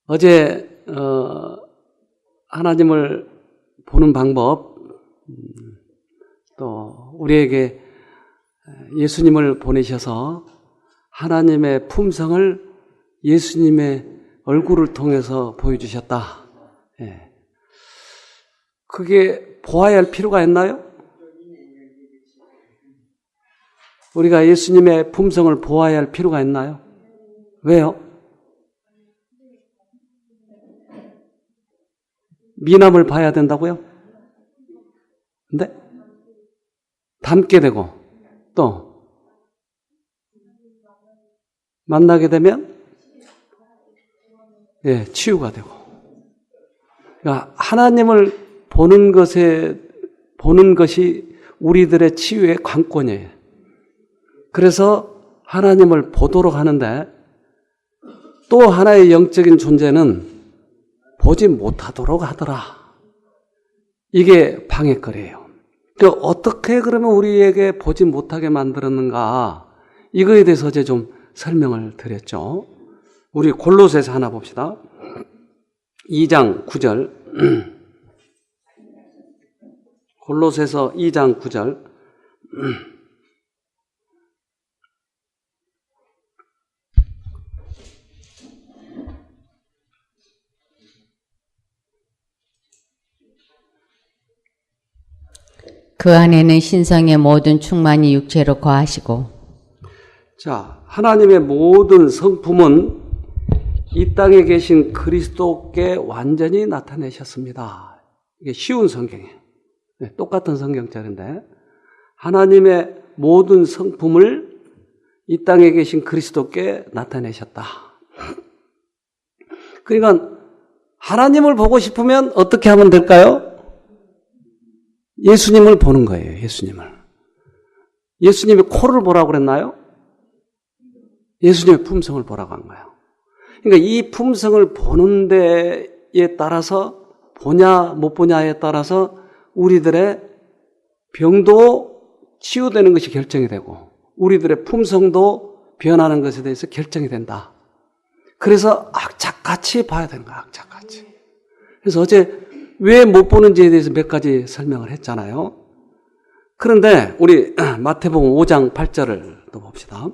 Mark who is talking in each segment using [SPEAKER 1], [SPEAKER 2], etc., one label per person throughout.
[SPEAKER 1] 어제 하나님을 보는 방법, 또 우리에게 예수님을 보내셔서 하나님의 품성을 예수님의 얼굴을 통해서 보여주셨다. 예. 그게 보아야 할 필요가 있나요? 우리가 예수님의 품성을 보아야 할 필요가 있나요? 왜요? 미남을 봐야 된다고요? 근데 닮게 되고 또 만나게 되면 치유가 되고. 그러니까 하나님을 보는 것이 우리들의 치유의 관건이에요. 그래서 하나님을 보도록 하는데 또 하나의 영적인 존재는 보지 못하도록 하더라. 이게 방해거리예요. 어떻게 그러면 우리에게 보지 못하게 만들었는가? 이거에 대해서 어제 좀 설명을 드렸죠. 우리 골로새서 하나 봅시다. 2장 9절. 골로새서 2장 9절.
[SPEAKER 2] 그 안에는 신성의 모든 충만이 육체로 거하시고.
[SPEAKER 1] 자, 하나님의 모든 성품은 이 땅에 계신 그리스도께 완전히 나타내셨습니다. 이게 쉬운 성경이에요. 똑같은 성경절인데 하나님의 모든 성품을 이 땅에 계신 그리스도께 나타내셨다. 그러니까 하나님을 보고 싶으면 어떻게 하면 될까요? 예수님을 보는 거예요. 예수님이 코를 보라고 그랬나요? 예수님의 품성을 보라고 한 거예요. 그러니까 이 품성을 보는 데에 따라서 보냐 못 보냐에 따라서 우리들의 병도 치유되는 것이 결정이 되고 우리들의 품성도 변하는 것에 대해서 결정이 된다. 그래서 악착같이 봐야 되는 거야. 악착같이. 그래서 어제 왜 못 보는지에 대해서 몇 가지 설명을 했잖아요. 그런데 우리 마태복음 5장 8절을 또 봅시다.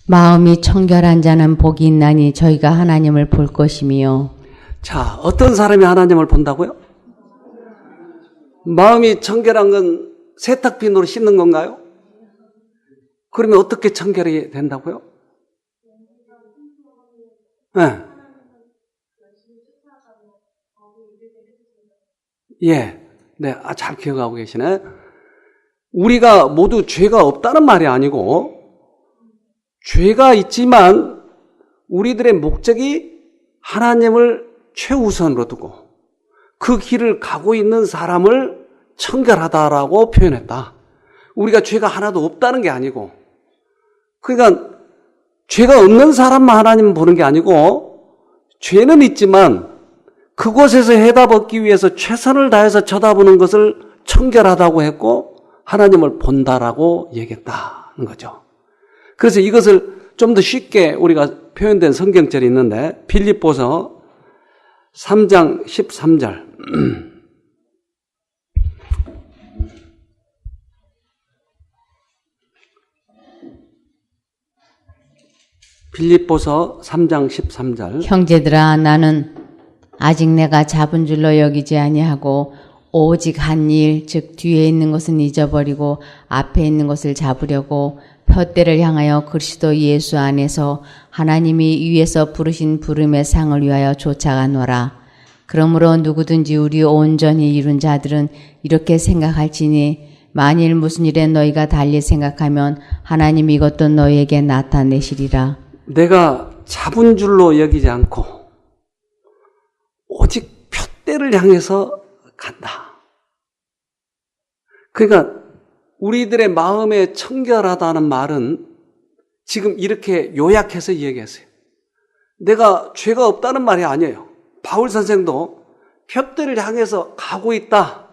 [SPEAKER 2] 마음이 청결한 자는 복이 있나니 저희가 하나님을 볼 것이며.
[SPEAKER 1] 자, 어떤 사람이 하나님을 본다고요? 마음이 청결한 건 세탁비누로 씻는 건가요? 그러면 어떻게 청결이 된다고요? 네. 잘 기억하고 계시네. 우리가 모두 죄가 없다는 말이 아니고 죄가 있지만 우리들의 목적이 하나님을 최우선으로 두고 그 길을 가고 있는 사람을 청결하다라고 표현했다. 우리가 죄가 하나도 없다는 게 아니고, 그러니까 죄가 없는 사람만 하나님 보는 게 아니고 죄는 있지만 그곳에서 해답 얻기 위해서 최선을 다해서 쳐다보는 것을 청결하다고 했고 하나님을 본다라고 얘기했다는 거죠. 그래서 이것을 좀 더 쉽게 우리가 표현된 성경절이 있는데 빌립보서 3장 13절. 빌립보서 3장 13절.
[SPEAKER 2] 형제들아, 나는 아직 내가 잡은 줄로 여기지 아니하고 오직 한 일, 즉 뒤에 있는 것은 잊어버리고 앞에 있는 것을 잡으려고 푯대를 향하여 그리스도 예수 안에서 하나님이 위에서 부르신 부름의 상을 위하여 쫓아가노라. 그러므로 누구든지 우리 온전히 이룬 자들은 이렇게 생각할지니 만일 무슨 일에 너희가 달리 생각하면 하나님이 이것도 너희에게 나타내시리라.
[SPEAKER 1] 내가 잡은 줄로 여기지 않고 오직 푯대를 향해서 간다. 그러니까 우리들의 마음에 청결하다는 말은 지금 이렇게 요약해서 얘기했어요. 내가 죄가 없다는 말이 아니에요. 바울 선생도 푯대를 향해서 가고 있다.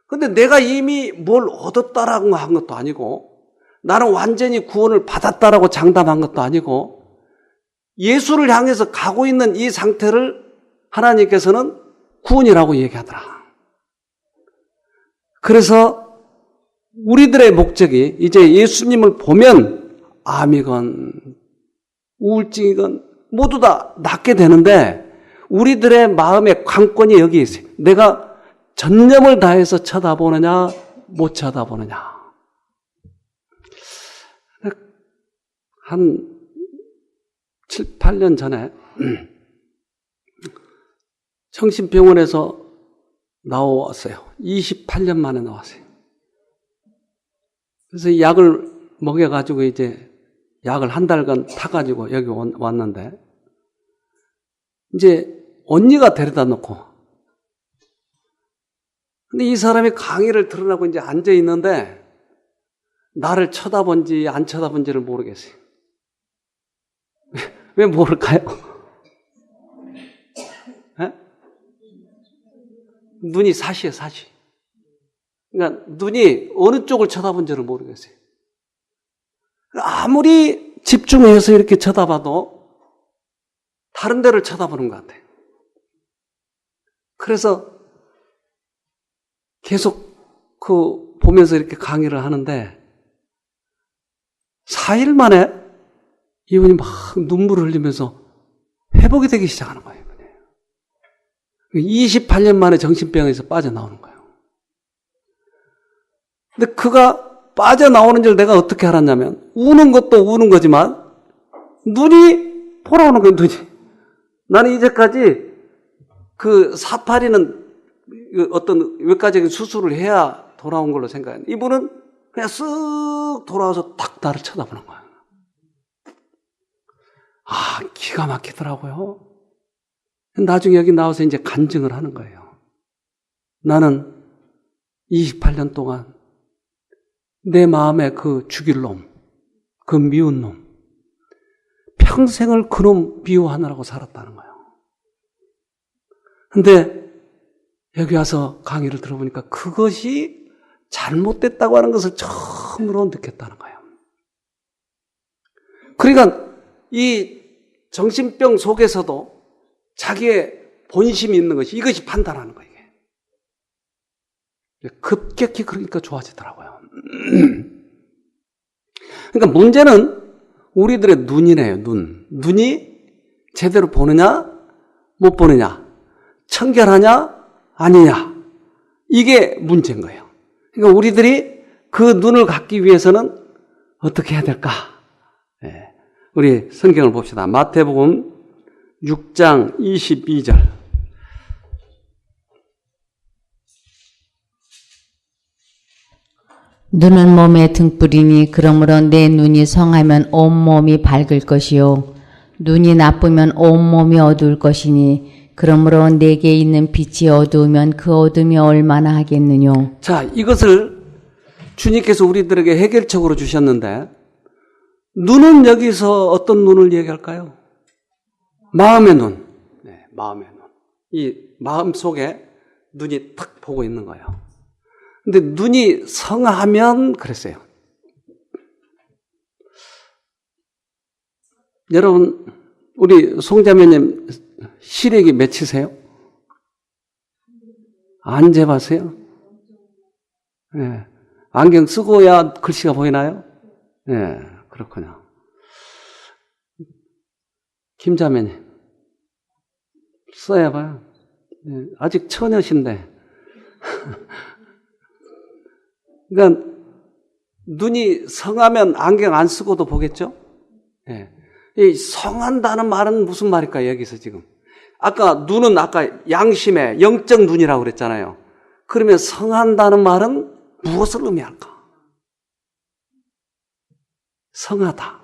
[SPEAKER 1] 근데 내가 이미 뭘 얻었다라고 한 것도 아니고 나는 완전히 구원을 받았다라고 장담한 것도 아니고 예수를 향해서 가고 있는 이 상태를 하나님께서는 구원이라고 얘기하더라. 그래서 우리들의 목적이 이제 예수님을 보면 암이건 우울증이건 모두 다 낫게 되는데 우리들의 마음의 관건이 여기에 있어요. 내가 전념을 다해서 쳐다보느냐 못 쳐다보느냐. 한 7, 8년 전에 정신병원에서 나왔어요. 28년 만에 나왔어요. 그래서 약을 먹여가지고 이제 약을 한 달간 타가지고 여기 왔는데 이제 언니가 데려다 놓고 근데 이 사람이 강의를 들으라고 이제 앉아 있는데 나를 쳐다본지 안 쳐다본지를 모르겠어요. 왜 모를까요? 에? 눈이 사시예요, 사시. 그러니까 눈이 어느 쪽을 쳐다본지를 모르겠어요. 아무리 집중해서 이렇게 쳐다봐도 다른 데를 쳐다보는 것 같아요. 그래서 계속 보면서 이렇게 강의를 하는데 4일 만에 이분이 막 눈물을 흘리면서 회복이 되기 시작하는 거예요. 28년 만에 정신병에서 빠져나오는 거예요. 근데 그가 빠져나오는 줄 내가 어떻게 알았냐면 우는 것도 우는 거지만 눈이 돌아오는 거예요. 눈이. 나는 이제까지 그 사파리는 어떤 외과적인 수술을 해야 돌아온 걸로 생각했는데 이분은 그냥 쓱 돌아와서 딱 나를 쳐다보는 거예요. 아, 기가 막히더라고요. 나중에 여기 나와서 이제 간증을 하는 거예요. 나는 28년 동안 내 마음에 그 죽일 놈, 그 미운 놈, 평생을 그놈 미워하느라고 살았다는 거예요. 근데 여기 와서 강의를 들어보니까 그것이 잘못됐다고 하는 것을 처음으로 느꼈다는 거예요. 그러니까 이 정신병 속에서도 자기의 본심이 있는 것이 이것이 판단하는 거예요. 급격히 그러니까 좋아지더라고요. 그러니까 문제는 우리들의 눈이네요. 눈이 제대로 보느냐 못 보느냐, 청결하냐 아니냐, 이게 문제인 거예요. 그러니까 우리들이 그 눈을 갖기 위해서는 어떻게 해야 될까? 네. 우리 성경을 봅시다. 마태복음 6장 22절.
[SPEAKER 2] 눈은 몸의 등불이니 그러므로 내 눈이 성하면 온몸이 밝을 것이요 눈이 나쁘면 온몸이 어두울 것이니 그러므로 내게 있는 빛이 어두우면 그 어둠이 얼마나 하겠느뇨.
[SPEAKER 1] 자, 이것을 주님께서 우리들에게 해결책으로 주셨는데 눈은 여기서 어떤 눈을 얘기할까요? 마음의 눈. 네, 마음의 눈. 이 마음 속에 눈이 탁 보고 있는 거예요. 근데 눈이 성하면 그랬어요. 여러분, 우리 송자매님 시력이 몇이세요? 안 재봤어요? 네. 안경 쓰고야 글씨가 보이나요? 네, 그렇군요. 김자매님, 써야 봐요. 네, 아직 처녀신데. 그러니까 눈이 성하면 안경 안 쓰고도 보겠죠? 네. 이 성한다는 말은 무슨 말일까, 여기서 지금? 아까 눈은 아까 양심의 영적 눈이라고 그랬잖아요. 그러면 성한다는 말은 무엇을 의미할까? 성하다.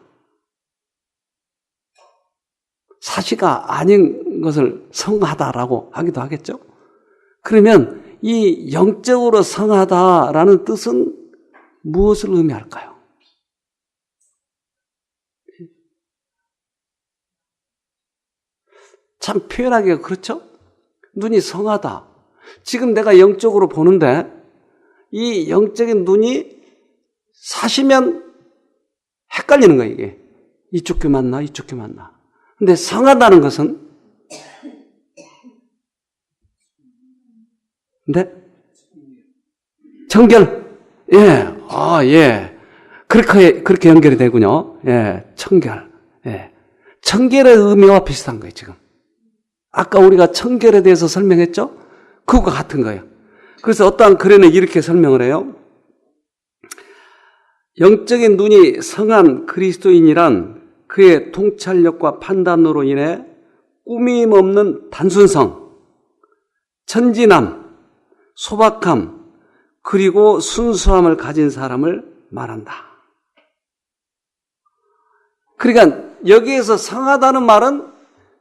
[SPEAKER 1] 사시가 아닌 것을 성하다라고 하기도 하겠죠? 그러면 이 영적으로 성하다라는 뜻은 무엇을 의미할까요? 참 표현하기가 그렇죠? 눈이 성하다. 지금 내가 영적으로 보는데 이 영적인 눈이 사시면 헷갈리는 거예요, 이게. 이쪽 귀 맞나, 이쪽 귀 맞나. 근데 성하다는 것은, 근데 청결, 예, 예. 그렇게 연결이 되군요. 예, 청결. 예. 청결의 의미와 비슷한 거예요, 지금. 아까 우리가 청결에 대해서 설명했죠? 그거와 같은 거예요. 그래서 어떠한 글에는 이렇게 설명을 해요. 영적인 눈이 성한 그리스도인이란 그의 통찰력과 판단으로 인해 꾸밈 없는 단순성, 천진함, 소박함, 그리고 순수함을 가진 사람을 말한다. 그러니까 여기에서 성하다는 말은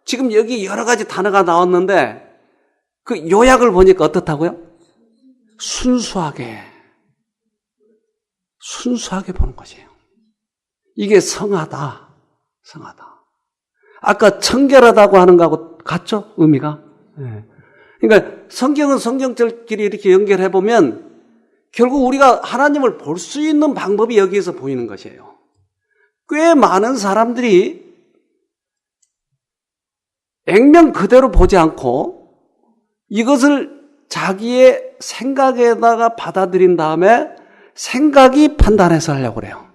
[SPEAKER 1] 지금 여기 여러 가지 단어가 나왔는데 그 요약을 보니까 어떻다고요? 순수하게 보는 것이에요. 이게 성하다. 아까 청결하다고 하는 거하고 같죠? 의미가. 네. 그러니까 성경은 성경절끼리 이렇게 연결해 보면 결국 우리가 하나님을 볼 수 있는 방법이 여기에서 보이는 것이에요. 꽤 많은 사람들이 액면 그대로 보지 않고 이것을 자기의 생각에다가 받아들인 다음에 생각이 판단해서 하려고 그래요.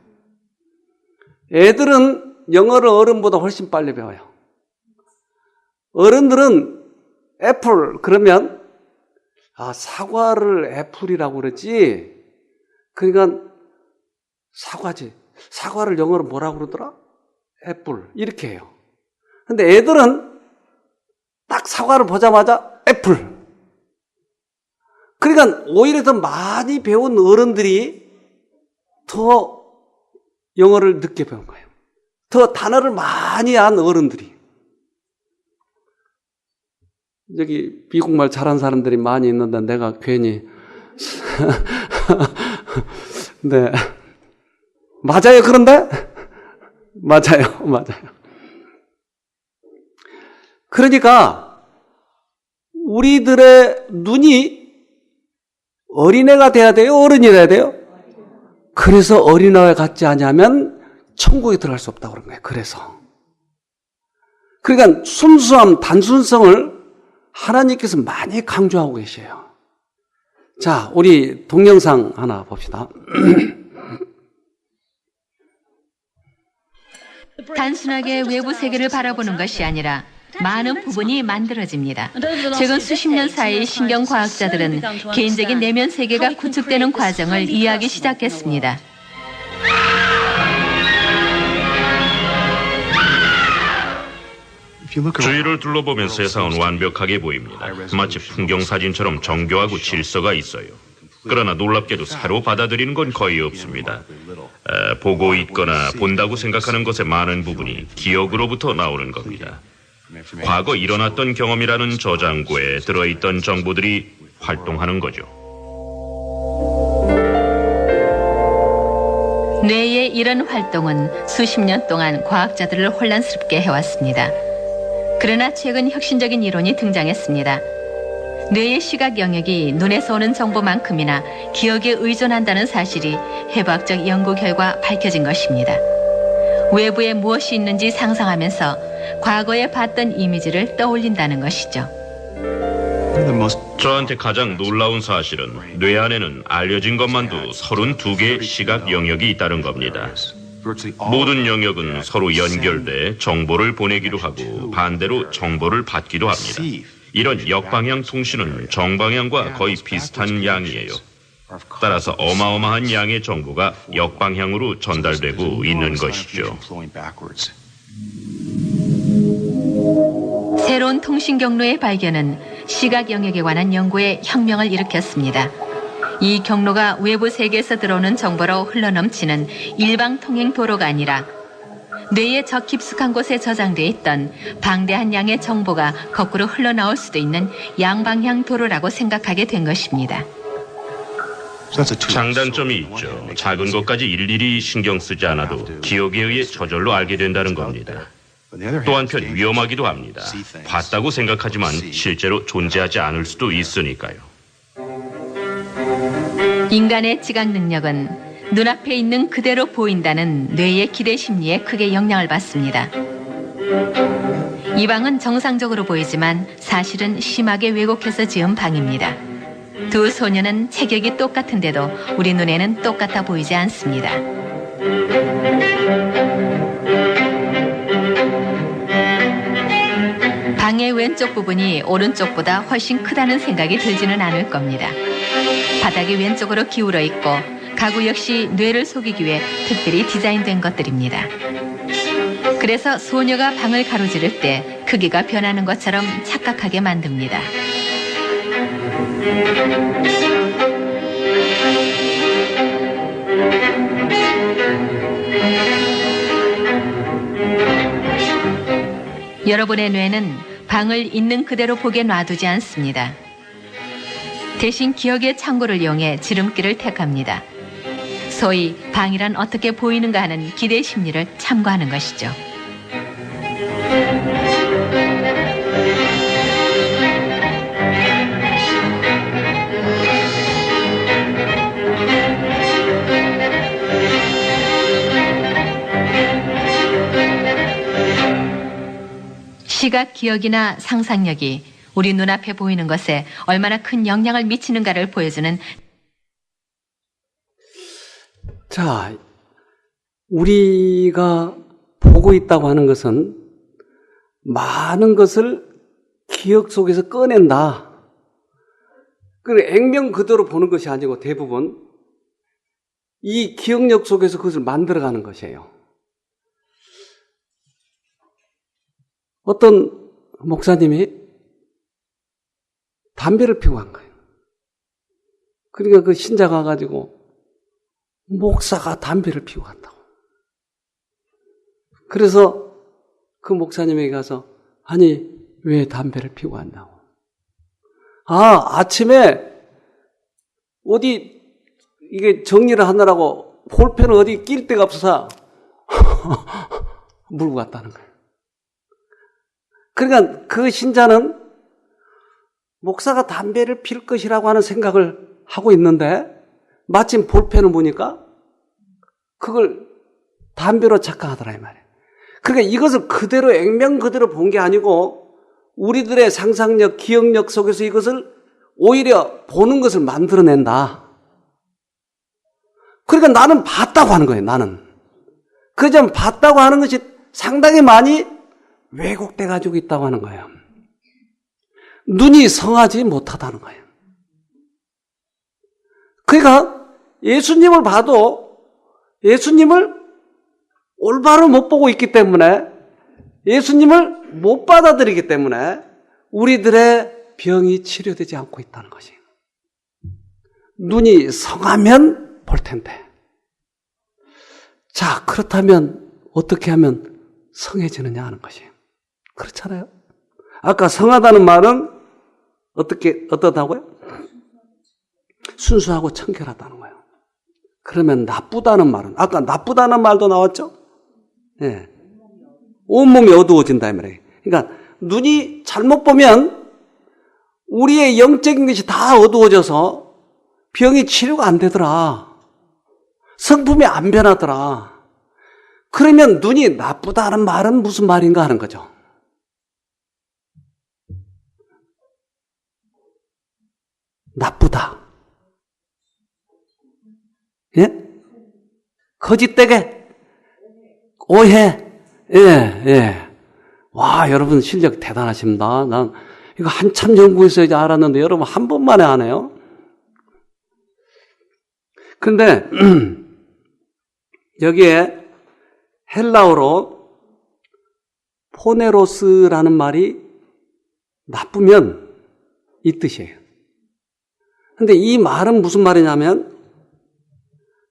[SPEAKER 1] 애들은 영어를 어른보다 훨씬 빨리 배워요. 어른들은 애플 그러면 사과를 애플이라고 그러지. 그러니까 사과지. 사과를 영어로 뭐라고 그러더라? 애플 이렇게 해요. 근데 애들은 딱 사과를 보자마자 애플. 그러니까 오히려 더 많이 배운 어른들이 더 영어를 늦게 배운 거예요. 더 단어를 많이 안 어른들이. 여기 미국말 잘하는 사람들이 많이 있는데 내가 괜히 네. 맞아요, 그런데? 맞아요. 그러니까 우리들의 눈이 어린애가 돼야 돼요? 어른이 돼야 돼요? 그래서 어린애와 같지 않으면 천국에 들어갈 수 없다고 그런 거예요. 그래서. 그러니까 순수함, 단순성을 하나님께서 많이 강조하고 계셔요. 자, 우리 동영상 하나 봅시다.
[SPEAKER 3] 단순하게 외부 세계를 바라보는 것이 아니라 많은 부분이 만들어집니다. 최근 수십 년 사이 신경과학자들은 개인적인 내면 세계가 구축되는 과정을 이해하기 시작했습니다.
[SPEAKER 4] 주위를 둘러보면 세상은 완벽하게 보입니다. 마치 풍경사진처럼 정교하고 질서가 있어요. 그러나 놀랍게도 새로 받아들이는 건 거의 없습니다. 보고 있거나 본다고 생각하는 것의 많은 부분이 기억으로부터 나오는 겁니다. 과거 일어났던 경험이라는 저장고에 들어있던 정보들이 활동하는 거죠.
[SPEAKER 3] 뇌의 이런 활동은 수십 년 동안 과학자들을 혼란스럽게 해왔습니다. 그러나 최근 혁신적인 이론이 등장했습니다. 뇌의 시각 영역이 눈에서 오는 정보만큼이나 기억에 의존한다는 사실이 해부학적 연구 결과 밝혀진 것입니다. 외부에 무엇이 있는지 상상하면서 과거에 봤던 이미지를 떠올린다는 것이죠.
[SPEAKER 4] 저한테 가장 놀라운 사실은 뇌 안에는 알려진 것만도 32개의 시각 영역이 있다는 겁니다. 모든 영역은 서로 연결돼 정보를 보내기도 하고 반대로 정보를 받기도 합니다. 이런 역방향 통신은 정방향과 거의 비슷한 양이에요. 따라서 어마어마한 양의 정보가 역방향으로 전달되고 있는 것이죠.
[SPEAKER 3] 새로운 통신 경로의 발견은 시각 영역에 관한 연구에 혁명을 일으켰습니다. 이 경로가 외부 세계에서 들어오는 정보로 흘러넘치는 일방 통행 도로가 아니라 뇌의 저 깊숙한 곳에 저장돼 있던 방대한 양의 정보가 거꾸로 흘러나올 수도 있는 양방향 도로라고 생각하게 된 것입니다.
[SPEAKER 4] 장단점이 있죠. 작은 것까지 일일이 신경 쓰지 않아도 기억에 의해 저절로 알게 된다는 겁니다. 또 한편 위험하기도 합니다. 봤다고 생각하지만 실제로 존재하지 않을 수도 있으니까요.
[SPEAKER 3] 인간의 지각 능력은 눈앞에 있는 그대로 보인다는 뇌의 기대 심리에 크게 영향을 받습니다. 이 방은 정상적으로 보이지만 사실은 심하게 왜곡해서 지은 방입니다. 두 소녀는 체격이 똑같은데도 우리 눈에는 똑같아 보이지 않습니다. 방의 왼쪽 부분이 오른쪽보다 훨씬 크다는 생각이 들지는 않을 겁니다. 바닥이 왼쪽으로 기울어 있고 가구 역시 뇌를 속이기 위해 특별히 디자인된 것들입니다. 그래서 소녀가 방을 가로지를 때 크기가 변하는 것처럼 착각하게 만듭니다. 여러분의 뇌는 방을 있는 그대로 보게 놔두지 않습니다. 대신 기억의 창고를 이용해 지름길을 택합니다. 소위 방이란 어떻게 보이는가 하는 기대 심리를 참고하는 것이죠. 시각 기억이나 상상력이 우리 눈앞에 보이는 것에 얼마나 큰 영향을 미치는가를 보여주는
[SPEAKER 1] 자, 우리가 보고 있다고 하는 것은 많은 것을 기억 속에서 꺼낸다. 그리고 액면 그대로 보는 것이 아니고 대부분 이 기억력 속에서 그것을 만들어가는 것이에요. 어떤 목사님이 담배를 피우고 간 거예요. 그러니까 그 신자가 가지고 목사가 담배를 피우고 간다고. 그래서 그 목사님에게 가서 아니 왜 담배를 피우고 간다고. 아침에 어디 이게 정리를 하느라고 볼펜을 어디 낄 데가 없어서 물고 갔다는 거예요. 그러니까 그 신자는 목사가 담배를 필 것이라고 하는 생각을 하고 있는데 마침 볼펜을 보니까 그걸 담배로 착각하더라 이 말이에요. 그러니까 이것을 그대로 액면 그대로 본 게 아니고 우리들의 상상력, 기억력 속에서 이것을 오히려 보는 것을 만들어낸다. 그러니까 나는 봤다고 하는 거예요. 나는. 그 점 봤다고 하는 것이 상당히 많이 왜곡돼 가지고 있다고 하는 거예요. 눈이 성하지 못하다는 거예요. 그러니까 예수님을 봐도 예수님을 올바로 못 보고 있기 때문에 예수님을 못 받아들이기 때문에 우리들의 병이 치료되지 않고 있다는 것이에요. 눈이 성하면 볼 텐데. 자, 그렇다면 어떻게 하면 성해지느냐 하는 것이에요. 그렇잖아요. 아까 성하다는 말은 어떻다고요? 순수하고 청결하다는 거예요. 그러면 나쁘다는 말은 아까 나쁘다는 말도 나왔죠? 예. 온몸이 어두워진다 이 말이에요. 그러니까 눈이 잘못 보면 우리의 영적인 것이 다 어두워져서 병이 치료가 안 되더라. 성품이 안 변하더라. 그러면 눈이 나쁘다는 말은 무슨 말인가 하는 거죠. 나쁘다. 예? 거짓되게 오해. 예. 와, 여러분 실력 대단하십니다. 난 이거 한참 연구해서 이제 알았는데 여러분 한 번만에 하네요. 그런데 여기에 헬라어로 포네로스라는 말이 나쁘면 이 뜻이에요. 근데 이 말은 무슨 말이냐면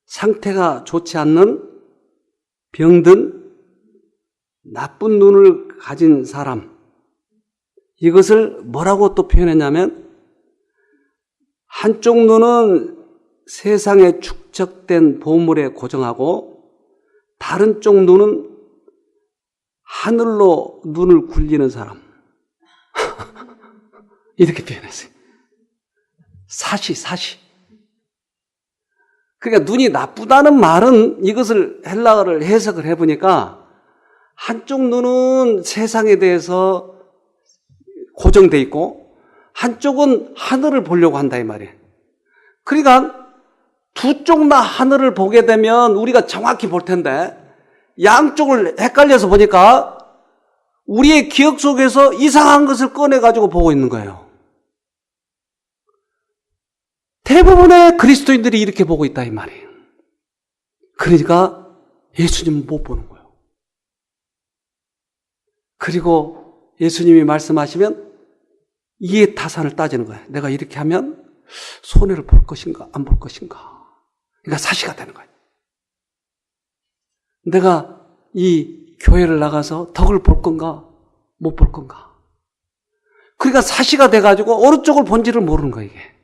[SPEAKER 1] 상태가 좋지 않는 병든 나쁜 눈을 가진 사람, 이것을 뭐라고 또 표현했냐면 한쪽 눈은 세상에 축적된 보물에 고정하고 다른 쪽 눈은 하늘로 눈을 굴리는 사람. 이렇게 표현했어요. 사시. 그러니까 눈이 나쁘다는 말은 이것을 헬라어를 해석을 해보니까 한쪽 눈은 세상에 대해서 고정돼 있고 한쪽은 하늘을 보려고 한다 이 말이에요. 그러니까 두 쪽 다 하늘을 보게 되면 우리가 정확히 볼 텐데 양쪽을 헷갈려서 보니까 우리의 기억 속에서 이상한 것을 꺼내가지고 보고 있는 거예요. 대부분의 그리스도인들이 이렇게 보고 있다 이 말이에요. 그러니까 예수님은 못 보는 거예요. 그리고 예수님이 말씀하시면 이해 타산을 따지는 거예요. 내가 이렇게 하면 손해를 볼 것인가 안 볼 것인가. 그러니까 사시가 되는 거예요. 내가 이 교회를 나가서 덕을 볼 건가 못 볼 건가. 그러니까 사시가 돼가지고 어느 쪽을 본지를 모르는 거예요. 이게.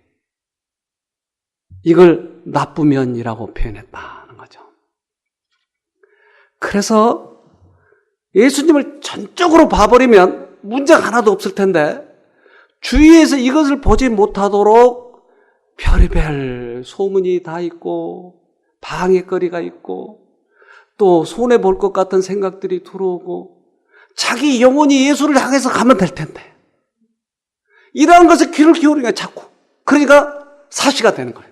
[SPEAKER 1] 이걸 나쁘면이라고 표현했다는 거죠. 그래서 예수님을 전적으로 봐버리면 문제가 하나도 없을 텐데 주위에서 이것을 보지 못하도록 별의별 소문이 다 있고 방해거리가 있고 또 손해볼 것 같은 생각들이 들어오고 자기 영혼이 예수를 향해서 가면 될 텐데 이러한 것에 귀를 기울이니까 자꾸 그러니까 사시가 되는 거예요.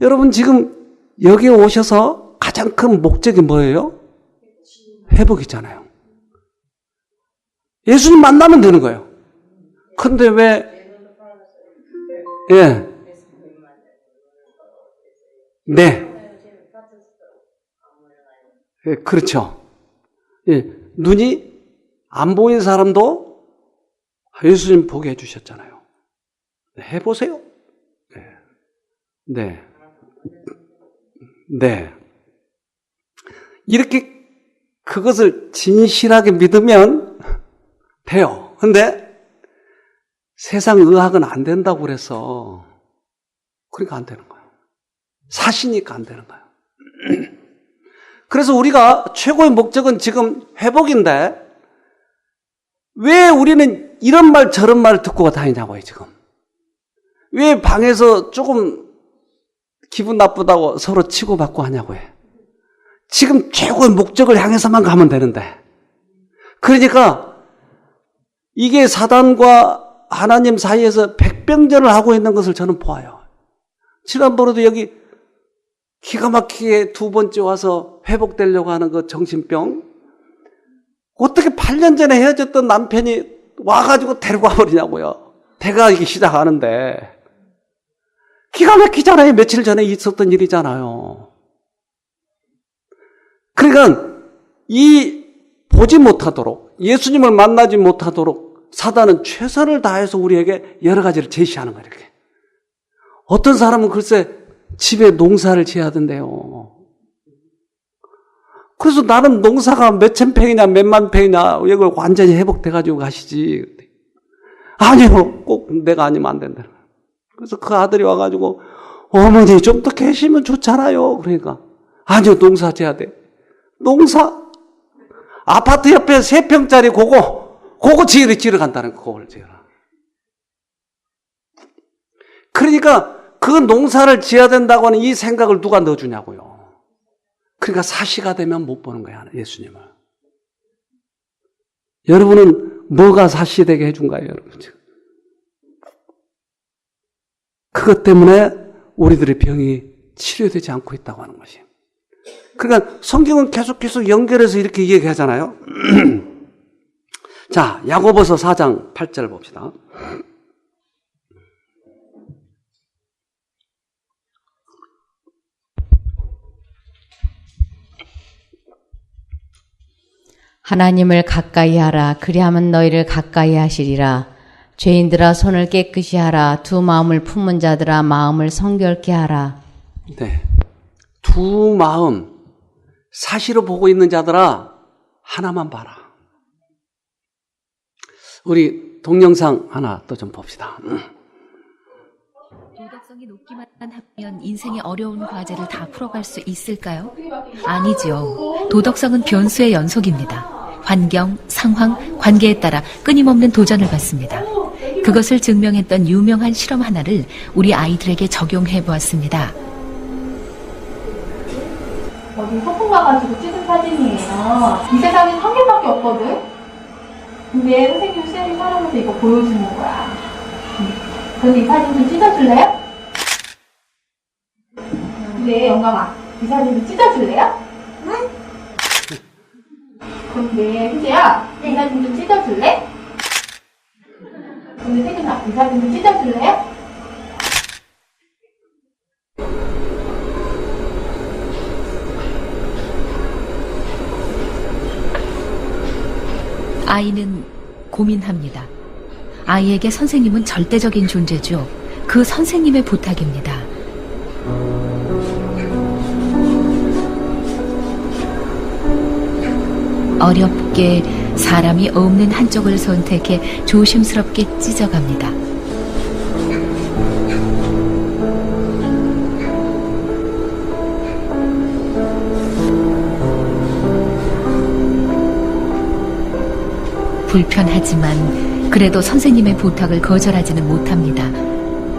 [SPEAKER 1] 여러분 지금 여기에 오셔서 가장 큰 목적이 뭐예요? 회복이잖아요. 예수님 만나면 되는 거예요. 근데 왜 예. 네. 예, 그렇죠. 예, 눈이 안 보이는 사람도 예수님 보게 해주셨잖아요. 해보세요. 네. 네. 이렇게 그것을 진실하게 믿으면 돼요. 근데 세상 의학은 안 된다고 그래서 그러니까 안 되는 거예요. 사시니까 안 되는 거예요. 그래서 우리가 최고의 목적은 지금 회복인데 왜 우리는 이런 말 저런 말을 듣고 다니냐고요 지금. 왜 방에서 조금 기분 나쁘다고 서로 치고받고 하냐고요. 지금 최고의 목적을 향해서만 가면 되는데. 그러니까 이게 사단과 하나님 사이에서 백병전을 하고 있는 것을 저는 보아요. 지난번에도 여기 기가 막히게 두 번째 와서 회복되려고 하는 그 정신병. 어떻게 8년 전에 헤어졌던 남편이 와가지고 데리고 와버리냐고요. 대가하기 시작하는데. 기가 막히잖아요. 며칠 전에 있었던 일이잖아요. 그러니까 이 보지 못하도록 예수님을 만나지 못하도록 사단은 최선을 다해서 우리에게 여러 가지를 제시하는 거예요. 이렇게. 어떤 사람은 글쎄 집에 농사를 지어야 된대요. 그래서 나는 농사가 몇천 평이냐 몇만 평이냐 이걸 완전히 회복돼가지고 가시지. 아니요. 꼭 내가 아니면 안 된다. 그래서 그 아들이 와가지고 어머니 좀 더 계시면 좋잖아요. 그러니까 아니요. 농사 지어야 돼. 농사? 아파트 옆에 3평짜리 그거 지으러 간다는 거, 그걸 지으러. 그러니까 그 농사를 지어야 된다고 하는 이 생각을 누가 넣어주냐고요. 그러니까 사시가 되면 못 보는 거야, 예수님을. 여러분은 뭐가 사시되게 해준가요, 여러분? 그것 때문에 우리들의 병이 치료되지 않고 있다고 하는 것이에요. 그러니까 성경은 계속 연결해서 이렇게 얘기하잖아요. 자, 야고보서 4장 8절 봅시다.
[SPEAKER 2] 하나님을 가까이 하라. 그리하면 너희를 가까이 하시리라. 죄인들아 손을 깨끗이 하라. 두 마음을 품은 자들아 마음을 성결케 하라.
[SPEAKER 1] 네. 두 마음 사시로 보고 있는 자들아 하나만 봐라. 우리 동영상 하나 또 좀 봅시다.
[SPEAKER 5] 도덕성이 높기만 하면 인생의 어려운 과제를 다 풀어갈 수 있을까요? 아니지요. 도덕성은 변수의 연속입니다. 환경, 상황, 관계에 따라 끊임없는 도전을 받습니다. 그것을 증명했던 유명한 실험 하나를 우리 아이들에게 적용해 보았습니다.
[SPEAKER 6] 어디 소풍 가가지고 찍은 사진이에요. 이 세상에 한 개밖에 없거든? 근데 선생님 수영이 살아면서 이거 보여주는 거야. 그런데 이 사진 좀 찢어줄래요? 근데 영감아, 이 사진 좀 찢어줄래요? 응? 근데 희재야, 이 사진 좀 찢어줄래? 근데 태균아, 이 사진 좀 찢어줄래요?
[SPEAKER 5] 아이는 고민합니다. 아이에게 선생님은 절대적인 존재죠. 그 선생님의 부탁입니다. 어렵게 사람이 없는 한쪽을 선택해 조심스럽게 찢어갑니다. 불편하지만 그래도 선생님의 부탁을 거절하지는 못합니다.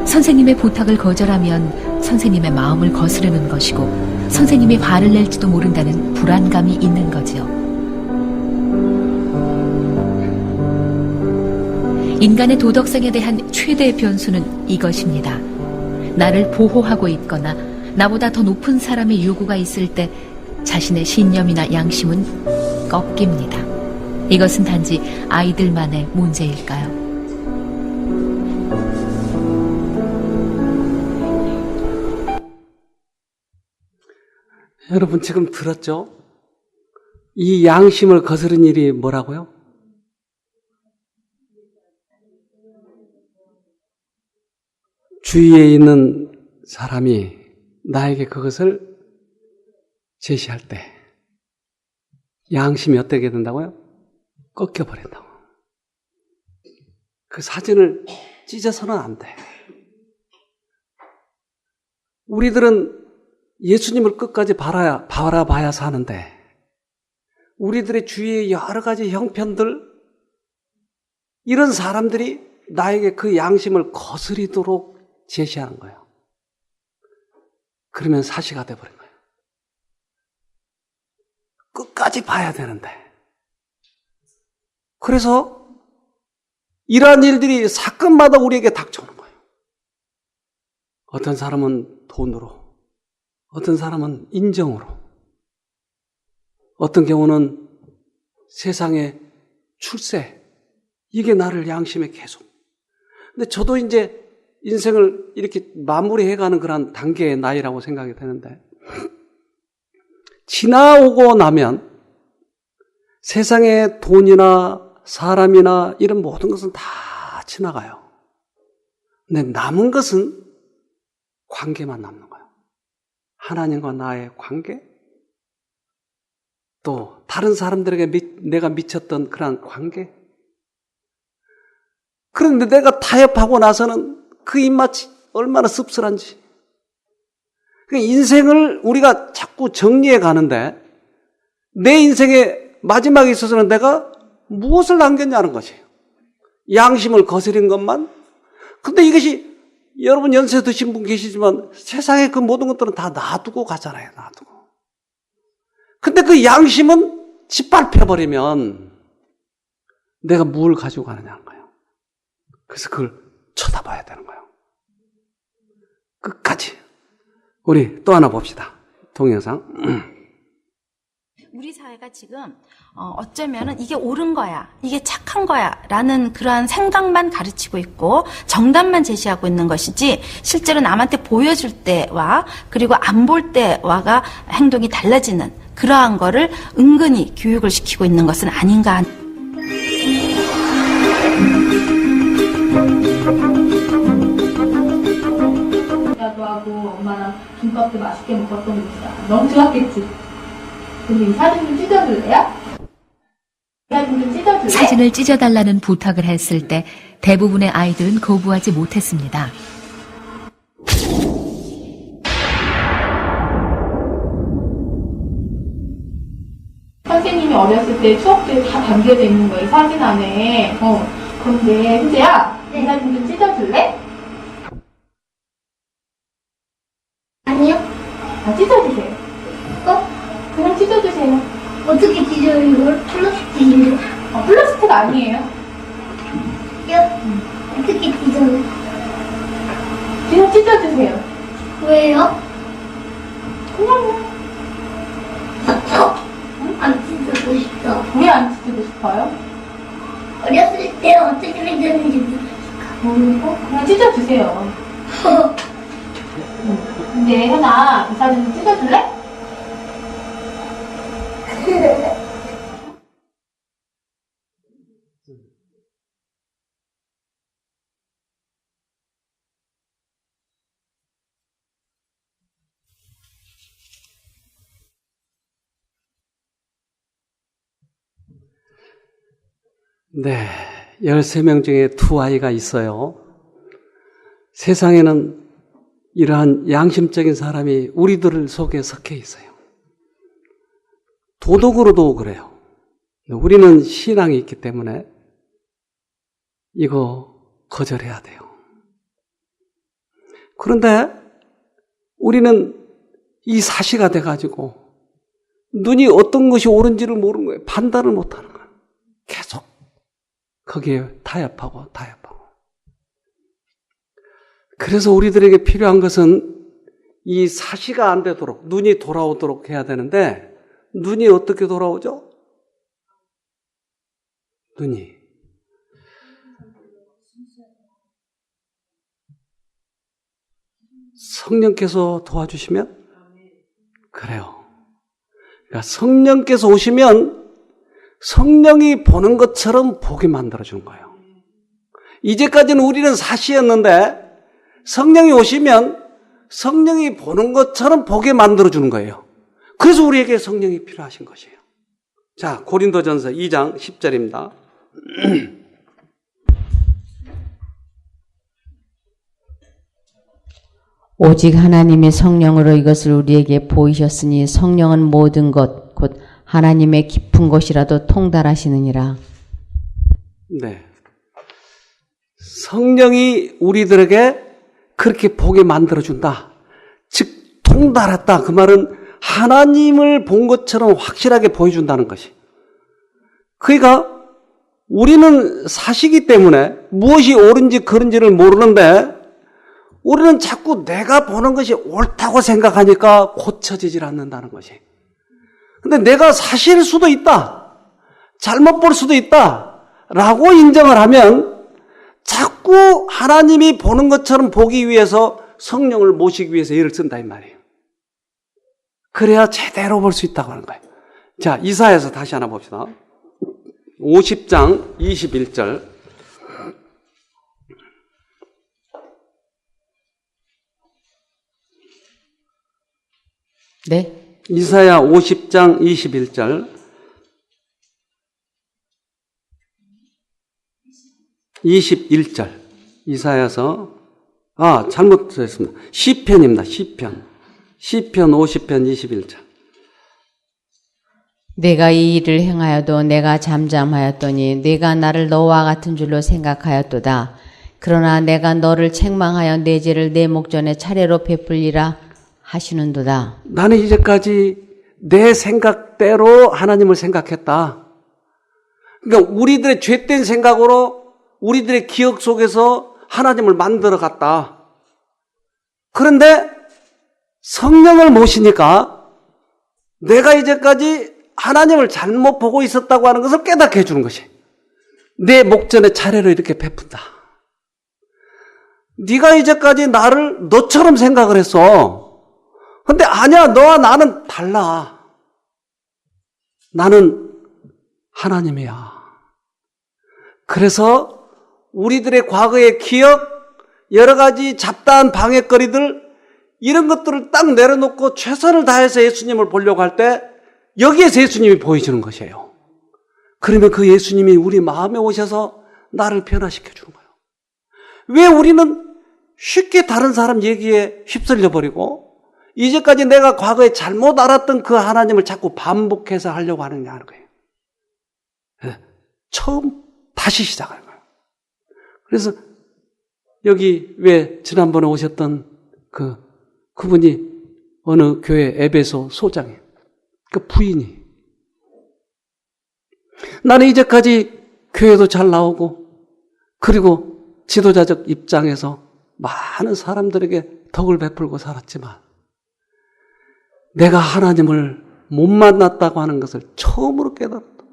[SPEAKER 5] 선생님의 부탁을 거절하면 선생님의 마음을 거스르는 것이고 선생님이 화를 낼지도 모른다는 불안감이 있는 거죠. 인간의 도덕성에 대한 최대의 변수는 이것입니다. 나를 보호하고 있거나 나보다 더 높은 사람의 요구가 있을 때 자신의 신념이나 양심은 꺾입니다. 이것은 단지 아이들만의 문제일까요?
[SPEAKER 1] 여러분 지금 들었죠? 이 양심을 거스른 일이 뭐라고요? 주위에 있는 사람이 나에게 그것을 제시할 때 양심이 어떻게 된다고요? 꺾여버린다고. 그 사진을 찢어서는 안 돼. 우리들은 예수님을 끝까지 바라봐야 사는데 우리들의 주위의 여러 가지 형편들, 이런 사람들이 나에게 그 양심을 거스리도록 제시하는 거예요. 그러면 사시가 돼버린 거예요. 끝까지 봐야 되는데. 그래서 이러한 일들이 사건마다 우리에게 닥쳐오는 거예요. 어떤 사람은 돈으로, 어떤 사람은 인정으로, 어떤 경우는 세상의 출세, 이게 나를 양심에 계속. 근데 저도 이제 인생을 이렇게 마무리해가는 그런 단계의 나이라고 생각이 되는데, 지나오고 나면 세상의 돈이나 사람이나 이런 모든 것은 다 지나가요. 근데 남은 것은 관계만 남는 거예요. 하나님과 나의 관계, 또 다른 사람들에게 내가 미쳤던 그런 관계. 그런데 내가 타협하고 나서는 그 입맛이 얼마나 씁쓸한지. 인생을 우리가 자꾸 정리해 가는데 내 인생의 마지막에 있어서는 내가 무엇을 남겼냐는 것이에요. 양심을 거스린 것만. 근데 이것이 여러분 연세 드신 분 계시지만 세상에 그 모든 것들은 다 놔두고 가잖아요. 놔두고. 근데 그 양심은 짓밟혀버리면 내가 뭘 가지고 가느냐는 거예요. 그래서 그걸 쳐다봐야 되는 거예요. 끝까지. 우리 또 하나 봅시다. 동영상.
[SPEAKER 7] 우리 사회가 지금 어쩌면은 이게 옳은 거야, 이게 착한 거야 라는 그러한 생각만 가르치고 있고 정답만 제시하고 있는 것이지 실제로 남한테 보여줄 때와 그리고 안 볼 때와가 행동이 달라지는 그러한 거를 은근히 교육을 시키고 있는 것은 아닌가.
[SPEAKER 6] 야도 하고 엄마랑 김밥도 맛있게 먹었던 곳이다. 너무 좋았겠지? 근데 이 사진 좀 찢어줄래요? 이 사진 좀 찢어줄래?
[SPEAKER 5] 사진을 찢어달라는 부탁을 했을 때 대부분의 아이들은 거부하지 못했습니다.
[SPEAKER 6] 선생님이 어렸을 때 추억들이 다 담겨져 있는 거야, 이 사진 안에. 그런데 희재야, 이 사진 좀 찢어줄래?
[SPEAKER 8] 아니요.
[SPEAKER 6] 찢어주세요. 그냥 찢어주세요.
[SPEAKER 8] 어떻게 찢어요, 이걸? 플라스틱인데.
[SPEAKER 6] 플라스틱 아니에요.
[SPEAKER 8] 어떻게 찢어요?
[SPEAKER 6] 그냥 찢어주세요.
[SPEAKER 8] 왜요?
[SPEAKER 6] 그냥.
[SPEAKER 8] 안 찢어고 싶어.
[SPEAKER 6] 왜 안 찢고 싶어요?
[SPEAKER 8] 어렸을 때 어떻게 생겼는지
[SPEAKER 6] 모르고 그냥 찢어주세요. 근데 현아, 이 사진 좀 찢어줄래?
[SPEAKER 1] 네, 13명 중에 2아이가 있어요. 세상에는 이러한 양심적인 사람이 우리들 속에 섞여 있어요. 도덕으로도 그래요. 우리는 신앙이 있기 때문에 이거 거절해야 돼요. 그런데 우리는 이 사시가 돼가지고 눈이 어떤 것이 옳은지를 모르는 거예요. 판단을 못하는 거예요. 계속 거기에 타협하고. 그래서 우리들에게 필요한 것은 이 사시가 안 되도록, 눈이 돌아오도록 해야 되는데, 눈이 어떻게 돌아오죠? 눈이. 성령께서 도와주시면? 그래요. 그러니까 성령께서 오시면 성령이 보는 것처럼 보게 만들어주는 거예요. 이제까지는 우리는 사시였는데 성령이 오시면 성령이 보는 것처럼 보게 만들어주는 거예요. 그래서 우리에게 성령이 필요하신 것이에요. 자, 고린도전서 2장 10절입니다.
[SPEAKER 2] 오직 하나님의 성령으로 이것을 우리에게 보이셨으니 성령은 모든 것, 곧 하나님의 깊은 곳이라도 통달하시느니라.
[SPEAKER 1] 네. 성령이 우리들에게 그렇게 보게 만들어준다. 즉, 통달했다. 그 말은 하나님을 본 것처럼 확실하게 보여준다는 것이. 그러니까 우리는 사시기 때문에 무엇이 옳은지 그른지를 모르는데 우리는 자꾸 내가 보는 것이 옳다고 생각하니까 고쳐지질 않는다는 것이. 근데 내가 사실일 수도 있다. 잘못 볼 수도 있다. 라고 인정을 하면 자꾸 하나님이 보는 것처럼 보기 위해서 성령을 모시기 위해서 애를 쓴다 이 말이에요. 그래야 제대로 볼 수 있다고 하는 거예요. 자, 이사야서 다시 하나 봅시다. 50장 21절.
[SPEAKER 2] 네.
[SPEAKER 1] 이사야 50장 21절. 21절. 이사야서, 잘못했습니다. 시편입니다. 시편 50편 21절.
[SPEAKER 2] 내가 이 일을 행하여도 내가 잠잠하였더니 내가 나를 너와 같은 줄로 생각하였도다. 그러나 내가 너를 책망하여 내 죄를 내 목전에 차례로 베풀리라 하시는도다.
[SPEAKER 1] 나는 이제까지 내 생각대로 하나님을 생각했다. 그러니까 우리들의 죄된 생각으로 우리들의 기억 속에서 하나님을 만들어 갔다. 그런데 성령을 모시니까 내가 이제까지 하나님을 잘못 보고 있었다고 하는 것을 깨닫게 해주는 것이. 내 목전에 차례로 이렇게 베푼다. 네가 이제까지 나를 너처럼 생각을 했어. 근데 아니야, 너와 나는 달라. 나는 하나님이야. 그래서 우리들의 과거의 기억, 여러 가지 잡다한 방해거리들, 이런 것들을 딱 내려놓고 최선을 다해서 예수님을 보려고 할 때 여기에서 예수님이 보여주는 것이에요. 그러면 그 예수님이 우리 마음에 오셔서 나를 변화시켜 주는 거예요. 왜 우리는 쉽게 다른 사람 얘기에 휩쓸려 버리고 이제까지 내가 과거에 잘못 알았던 그 하나님을 자꾸 반복해서 하려고 하느냐 하는 거예요. 처음 다시 시작하는 거예요. 그래서 여기 왜 지난번에 오셨던 그분이 어느 교회 에베소 소장이에요. 그 부인이. 나는 이제까지 교회도 잘 나오고 그리고 지도자적 입장에서 많은 사람들에게 덕을 베풀고 살았지만 내가 하나님을 못 만났다고 하는 것을 처음으로 깨달았다.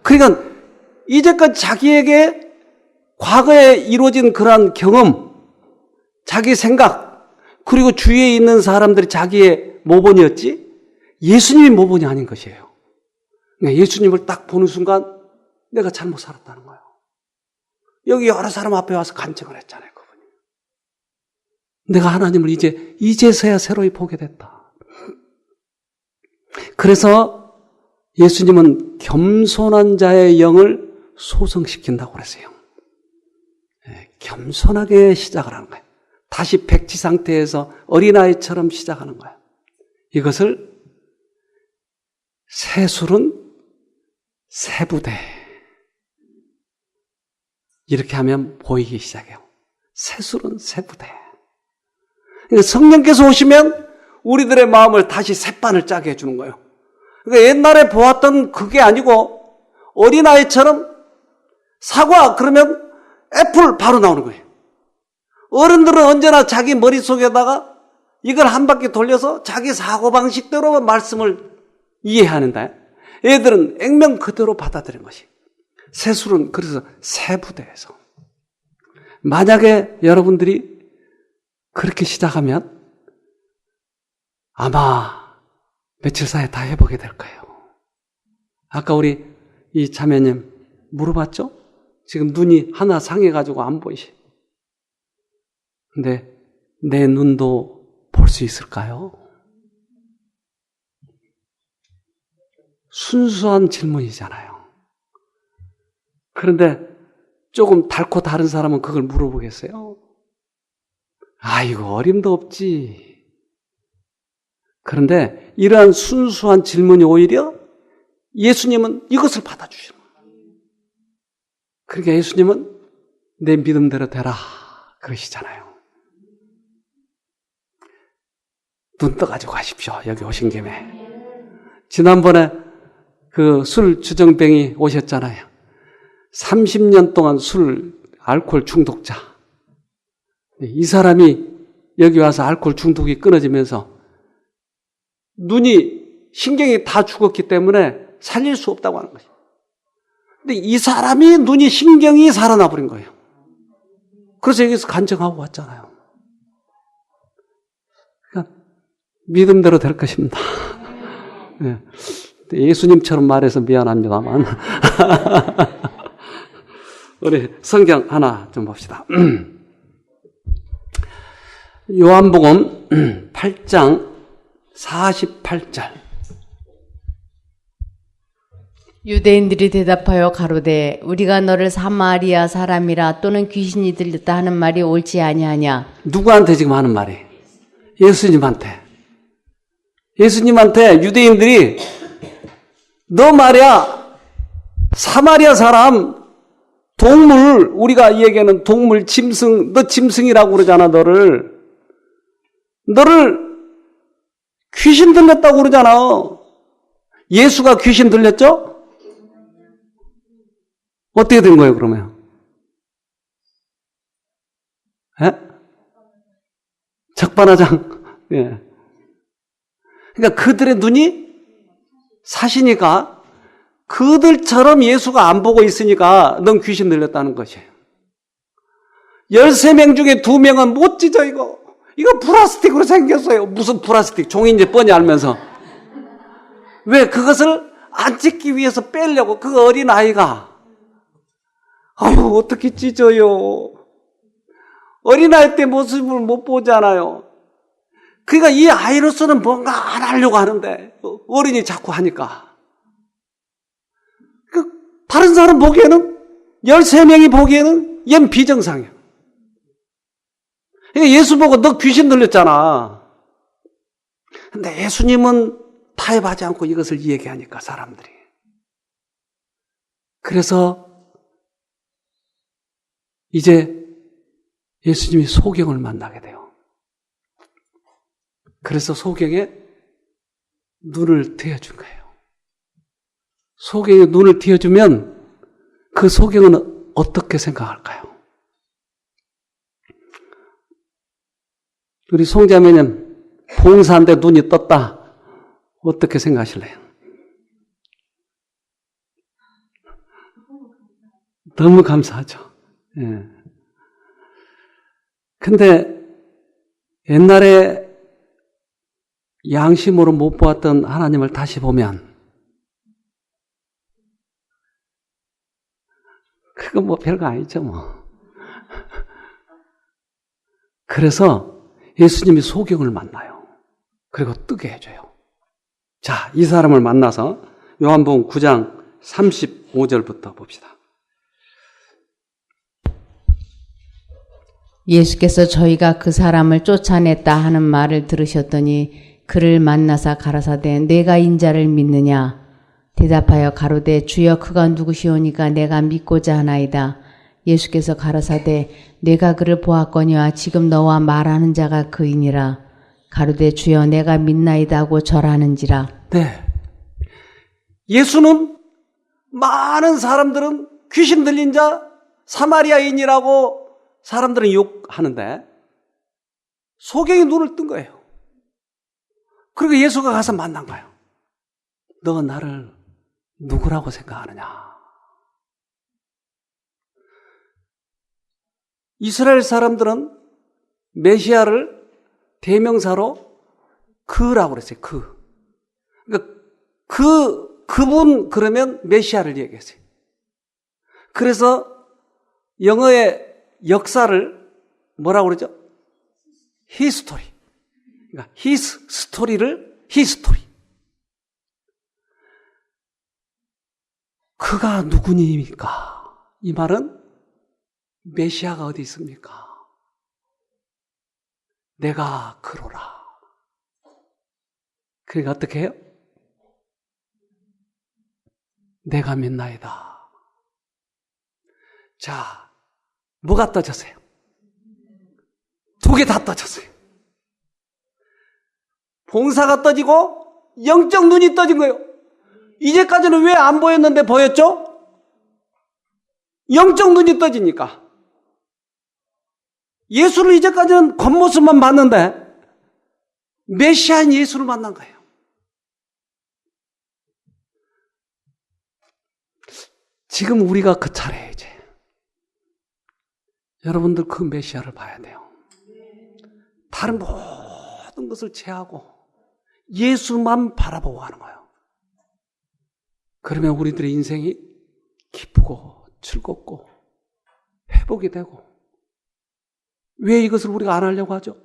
[SPEAKER 1] 그러니까 이제까지 자기에게 과거에 이루어진 그러한 경험, 자기 생각, 그리고 주위에 있는 사람들이 자기의 모본이었지 예수님이 모본이 아닌 것이에요. 그러니까 예수님을 딱 보는 순간 내가 잘못 살았다는 거예요. 여기 여러 사람 앞에 와서 간증을 했잖아요. 그분이. 내가 하나님을 이제서야 새로이 보게 됐다. 그래서 예수님은 겸손한 자의 영을 소성시킨다고 그랬어요. 겸손하게 시작을 하는 거예요. 다시 백지 상태에서 어린아이처럼 시작하는 거예요. 이것을 새술은 새부대 이렇게 하면 보이기 시작해요. 새술은 새부대. 그러니까 성령께서 오시면 우리들의 마음을 다시 새반을 짜게 해주는 거예요. 그러니까 옛날에 보았던 그게 아니고 어린아이처럼 사과 그러면 애플 바로 나오는 거예요. 어른들은 언제나 자기 머릿속에다가 이걸 한 바퀴 돌려서 자기 사고방식대로 말씀을 이해하는데 애들은 액면 그대로 받아들인 것이. 새술은 그래서 새부대에서. 만약에 여러분들이 그렇게 시작하면 아마 며칠 사이에 다 해보게 될 거예요. 아까 우리 이 자매님 물어봤죠? 지금 눈이 하나 상해가지고 안 보이시. 근데 내 눈도 볼 수 있을까요? 순수한 질문이잖아요. 그런데 조금 닳고 다른 사람은 그걸 물어보겠어요? 아이고 어림도 없지. 그런데 이러한 순수한 질문이 오히려 예수님은 이것을 받아주시는 거예요. 그러니까 예수님은 내 믿음대로 되라 그러시잖아요. 눈 떠가지고 가십시오. 여기 오신 김에. 지난번에 그 술 주정뱅이 오셨잖아요. 30년 동안 알코올 중독자. 이 사람이 여기 와서 알코올 중독이 끊어지면서 눈이 신경이 다 죽었기 때문에 살릴 수 없다고 하는 거죠. 근데 이 사람이 눈이 신경이 살아나 버린 거예요. 그래서 여기서 간증하고 왔잖아요. 그러니까 믿음대로 될 것입니다. 네. 예수님처럼 말해서 미안합니다만. 우리 성경 하나 좀 봅시다. 요한복음 8장 48절.
[SPEAKER 2] 유대인들이 대답하여 가로되 우리가 너를 사마리아 사람이라 또는 귀신이 들렸다 하는 말이 옳지 아니하냐.
[SPEAKER 1] 누구한테 지금 하는 말이? 예수님한테. 예수님한테 유대인들이 너 말이야 사마리아 사람 동물, 우리가 이 얘기하는 동물 짐승, 너 짐승이라고 그러잖아. 너를 귀신 들렸다고 그러잖아. 예수가 귀신 들렸죠? 어떻게 된 거예요, 그러면? 예? 적반하장. 예. 그러니까 그들의 눈이 사시니까 그들처럼 예수가 안 보고 있으니까 넌 귀신 들렸다는 것이에요. 13명 중에 2명은 못 찢어, 이거. 이거 플라스틱으로 생겼어요. 무슨 플라스틱? 종이인지 뻔히 알면서. 왜? 그것을 안 찢기 위해서 빼려고 그 어린 아이가. 아유, 어떻게 찢어요? 어린아이 때 모습을 못 보잖아요. 그러니까 이 아이로서는 뭔가 안 하려고 하는데 어린이 자꾸 하니까. 다른 사람 보기에는 13명이 보기에는 얜 비정상이야. 그러니까 예수 보고 너 귀신 들렸잖아. 근데 예수님은 타협하지 않고 이것을 얘기하니까 사람들이. 그래서 이제 예수님이 소경을 만나게 돼요. 그래서 소경에 눈을 띄어준 거예요. 소경에 눈을 띄어주면 그 소경은 어떻게 생각할까요? 우리 송자매님 봉사한데 눈이 떴다. 어떻게 생각하실래요? 너무 감사하죠. 예. 근데 옛날에 양심으로 못 보았던 하나님을 다시 보면 그건 뭐 별거 아니죠 뭐. 그래서 예수님이 소경을 만나요. 그리고 뜨게 해줘요. 자, 이 사람을 만나서 요한복음 9장 35절부터 봅시다.
[SPEAKER 2] 예수께서 저희가 그 사람을 쫓아냈다 하는 말을 들으셨더니 그를 만나사 가라사대 내가 인자를 믿느냐 대답하여 가로되 주여 그가 누구시오니까 내가 믿고자 하나이다. 예수께서 가라사대 내가 그를 보았거니와 지금 너와 말하는 자가 그이니라. 가로되 주여 내가 믿나이다 하고 절하는지라.
[SPEAKER 1] 네. 예수는 많은 사람들은 귀신 들린 자 사마리아인이라고 사람들은 욕하는데 소경이 눈을 뜬 거예요. 그리고 예수가 가서 만난 거예요. 너 나를 누구라고 생각하느냐? 이스라엘 사람들은 메시아를 대명사로 그라고 그랬어요. 그러니까 그분 그러면 메시아를 얘기했어요. 그래서 영어의 역사를 뭐라고 그러죠? 히스토리. 그러니까 히스 스토리를 히스토리. 그가 누구니까? 이 말은 메시아가 어디 있습니까? 내가 그로라. 그러니까 어떻게 해요? 내가 믿나이다. 자, 뭐가 떠졌어요? 두 개 다 떠졌어요. 봉사가 떠지고 영적 눈이 떠진 거예요. 이제까지는 왜 안 보였는데 보였죠? 영적 눈이 떠지니까. 예수를 이제까지는 겉모습만 봤는데 메시아인 예수를 만난 거예요. 지금 우리가 그 차례예요, 이제. 여러분들 그 메시아를 봐야 돼요. 다른 모든 것을 제하고 예수만 바라보고 하는 거예요. 그러면 우리들의 인생이 기쁘고 즐겁고 회복이 되고. 왜 이것을 우리가 안 하려고 하죠?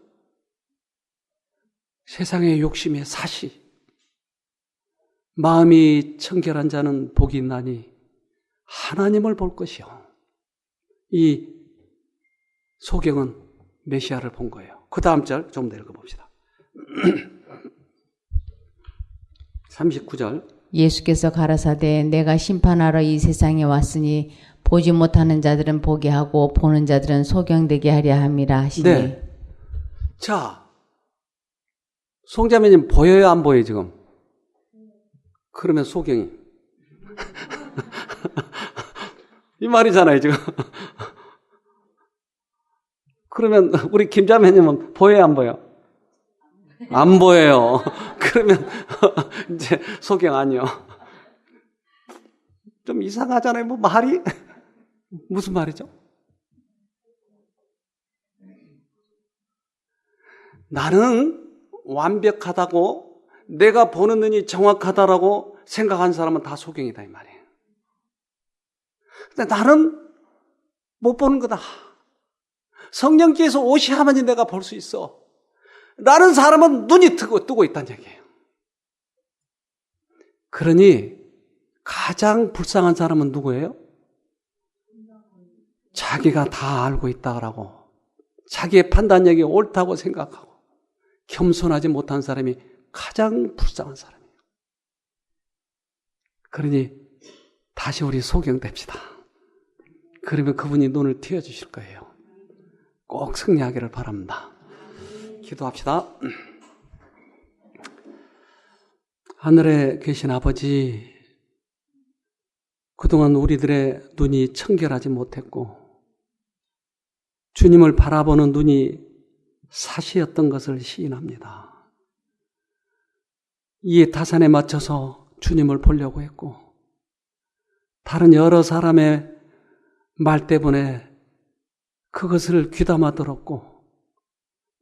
[SPEAKER 1] 세상의 욕심의 사시. 마음이 청결한 자는 복이 있나니 하나님을 볼 것이요. 이 소경은 메시아를 본 거예요. 그 다음 절 좀 더 읽어봅시다. 39절.
[SPEAKER 2] 예수께서 가라사대 내가 심판하러 이 세상에 왔으니 보지 못하는 자들은 보게 하고 보는 자들은 소경되게 하려 함이라 하시니.
[SPEAKER 1] 네. 자, 송자매님 보여요 안 보여요 지금? 그러면 소경이 이 말이잖아요 지금. 그러면 우리 김자매님은 보여요 안 보여? 안 보여요. 그러면 이제 소경 아니요. 좀 이상하잖아요. 뭐 말이 무슨 말이죠? 나는 완벽하다고 내가 보는 눈이 정확하다라고 생각한 사람은 다 소경이다 이 말이에요. 근데 나는 못 보는 거다. 성령께서 오시야만이 내가 볼 수 있어. 라는 사람은 눈이 뜨고 있다는 얘기예요. 그러니 가장 불쌍한 사람은 누구예요? 자기가 다 알고 있다라고 자기의 판단력이 옳다고 생각하고 겸손하지 못한 사람이 가장 불쌍한 사람이에요. 그러니 다시 우리 소경됩시다. 그러면 그분이 눈을 띄워주실 거예요. 꼭 승리하기를 바랍니다. 기도합시다. 하늘에 계신 아버지, 그동안 우리들의 눈이 청결하지 못했고 주님을 바라보는 눈이 사시였던 것을 시인합니다. 이에 타산에 맞춰서 주님을 보려고 했고 다른 여러 사람의 말 때문에 그것을 귀담아 들었고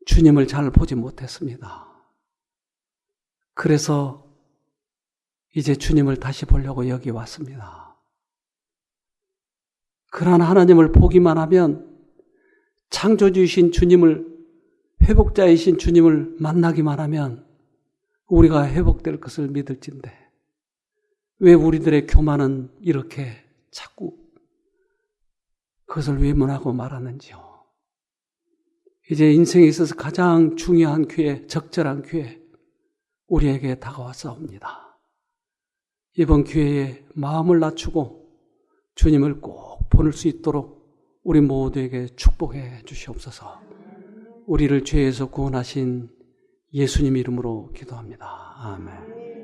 [SPEAKER 1] 주님을 잘 보지 못했습니다. 그래서 이제 주님을 다시 보려고 여기 왔습니다. 그러한 하나님을 보기만 하면 창조주이신 주님을, 회복자이신 주님을 만나기만 하면 우리가 회복될 것을 믿을진데 왜 우리들의 교만은 이렇게 자꾸 그것을 외면하고 말하는지요. 이제 인생에 있어서 가장 중요한 기회, 적절한 기회 우리에게 다가왔사옵니다. 이번 기회에 마음을 낮추고 주님을 꼭 보낼 수 있도록 우리 모두에게 축복해 주시옵소서. 우리를 죄에서 구원하신 예수님 이름으로 기도합니다. 아멘.